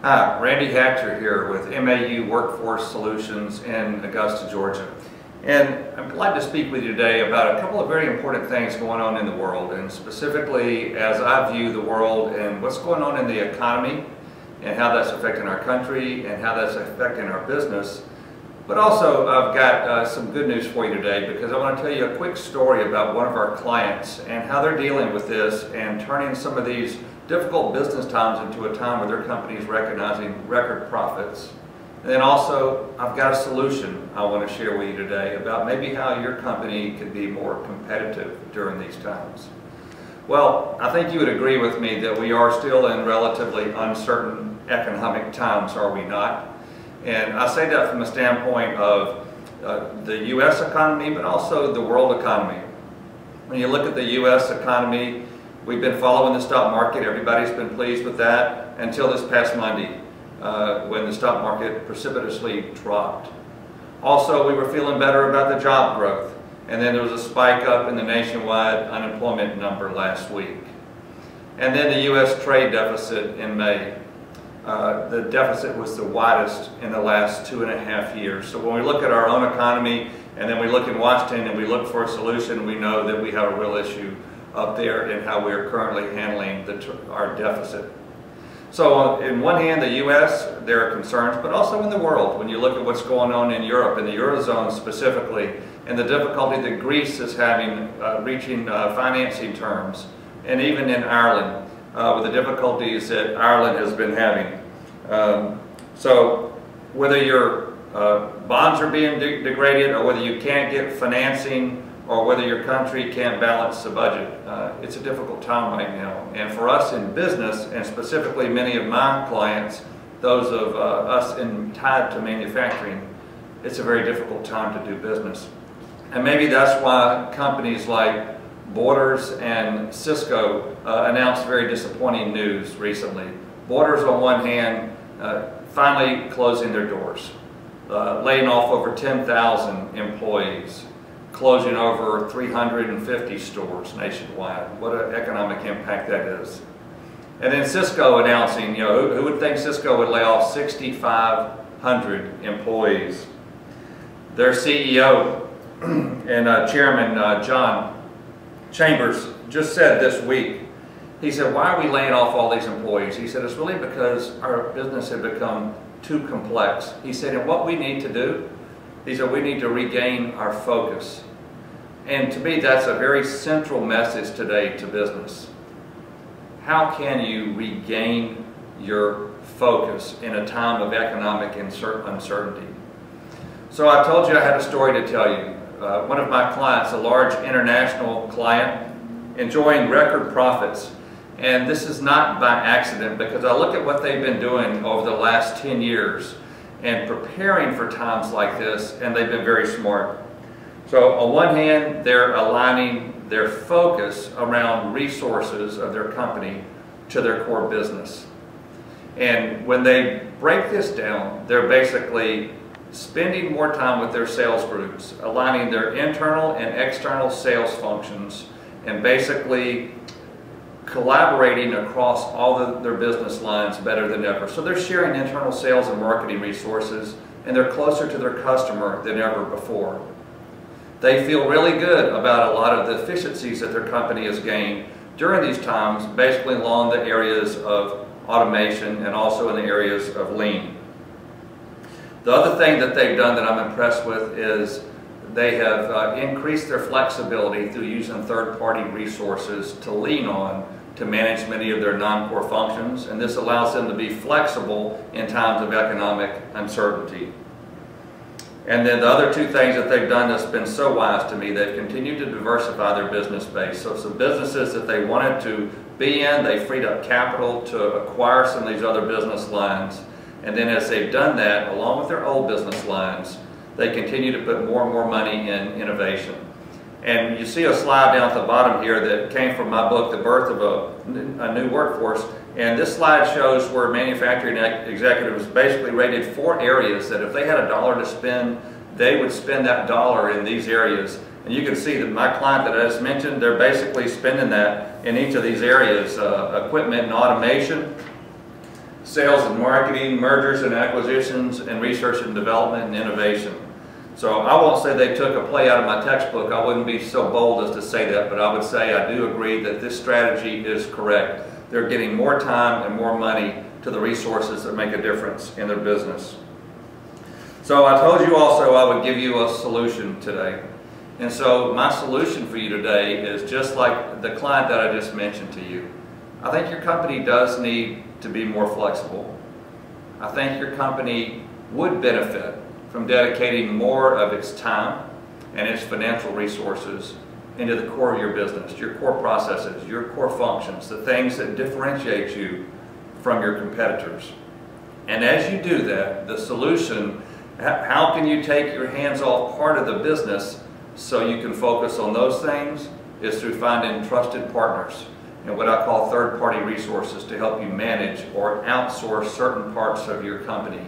Hi, Randy Hatcher here with MAU Workforce Solutions in Augusta, Georgia. And I'm glad to speak with you today about a couple of very important things going on in the world, and specifically as I view the world and what's going on in the economy and how that's affecting our country and how that's affecting our business. But also I've got some good news for you today, because I want to tell you a quick story about one of our clients and how they're dealing with this and turning some of these difficult business times into a time where their company is recognizing record profits. And then also I've got a solution I want to share with you today about maybe how your company could be more competitive during these times. Well, I think you would agree with me that we are still in relatively uncertain economic times, are we not? And I say that from a standpoint of the U.S. economy, but also the world economy. When you look at the U.S. economy, we've been following the stock market. Everybody's been pleased with that until this past Monday, when the stock market precipitously dropped. Also, we were feeling better about the job growth, and then there was a spike up in the nationwide unemployment number last week. And then the U.S. trade deficit in May. The deficit was the widest in the last 2.5 years. So when we look at our own economy, and then we look in Washington and we look for a solution, we know that we have a real issue up there in how we are currently handling our deficit. So in one hand, the U.S., there are concerns, but also in the world, when you look at what's going on in Europe, in the Eurozone specifically, and the difficulty that Greece is having reaching financing terms, and even in Ireland, with the difficulties that Ireland has been having. So whether your bonds are being degraded, or whether you can't get financing, or whether your country can't balance the budget, it's a difficult time right now. And for us in business, and specifically many of my clients, those of us tied to manufacturing, it's a very difficult time to do business. And maybe that's why companies like Borders and Cisco announced very disappointing news recently. Borders, on one hand, finally closing their doors, laying off over 10,000 employees, closing over 350 stores nationwide. What an economic impact that is. And then Cisco announcing, who would think Cisco would lay off 6,500 employees? Their CEO and Chairman John Chambers just said this week, he said, why are we laying off all these employees? He said, it's really because our business had become too complex. He said, and what we need to do, he said, we need to regain our focus. And to me, that's a very central message today to business. How can you regain your focus in a time of economic uncertainty? So I told you I had a story to tell you. One of my clients, a large international client, enjoying record profits. And this is not by accident, because I look at what they've been doing over the last 10 years and preparing for times like this, and they've been very smart. So on one hand, they're aligning their focus around resources of their company to their core business. And when they break this down, they're basically spending more time with their sales groups, aligning their internal and external sales functions, and basically collaborating across all their business lines better than ever. So they're sharing internal sales and marketing resources, and they're closer to their customer than ever before. They feel really good about a lot of the efficiencies that their company has gained during these times, basically along the areas of automation and also in the areas of lean. The other thing that they've done that I'm impressed with is they have increased their flexibility through using third-party resources to lean on to manage many of their non-core functions, and this allows them to be flexible in times of economic uncertainty. And then the other two things that they've done that's been so wise to me, they've continued to diversify their business base. So some businesses that they wanted to be in, they freed up capital to acquire some of these other business lines. And then as they've done that, along with their old business lines, they continue to put more and more money in innovation. And you see a slide down at the bottom here that came from my book, The Birth of a New Workforce. And this slide shows where manufacturing executives basically rated 4 areas that if they had $1 to spend, they would spend that dollar in these areas. And you can see that my client that I just mentioned, they're basically spending that in each of these areas, equipment and automation, sales and marketing, mergers and acquisitions, and research and development and innovation. So I won't say they took a play out of my textbook. I wouldn't be so bold as to say that, but I would say I do agree that this strategy is correct. They're getting more time and more money to the resources that make a difference in their business. So I told you also I would give you a solution today. And so my solution for you today is just like the client that I just mentioned to you. I think your company does need to be more flexible. I think your company would benefit from dedicating more of its time and its financial resources into the core of your business, your core processes, your core functions, the things that differentiate you from your competitors. And as you do that, the solution, how can you take your hands off part of the business so you can focus on those things, is through finding trusted partners and what I call third-party resources to help you manage or outsource certain parts of your company.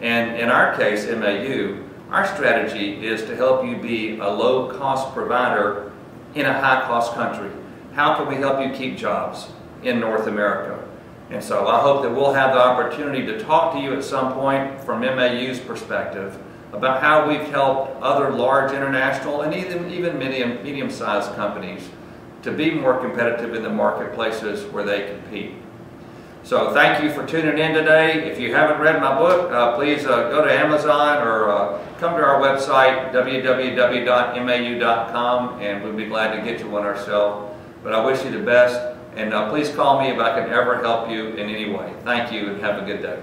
And in our case, MAU, our strategy is to help you be a low-cost provider in a high-cost country. How can we help you keep jobs in North America? And so I hope that we'll have the opportunity to talk to you at some point from MAU's perspective about how we've helped other large international and even medium-sized companies to be more competitive in the marketplaces where they compete. So thank you for tuning in today. If you haven't read my book, please go to Amazon or come to our website, www.mau.com, and we'll be glad to get you one ourselves. But I wish you the best, and please call me if I can ever help you in any way. Thank you, and have a good day.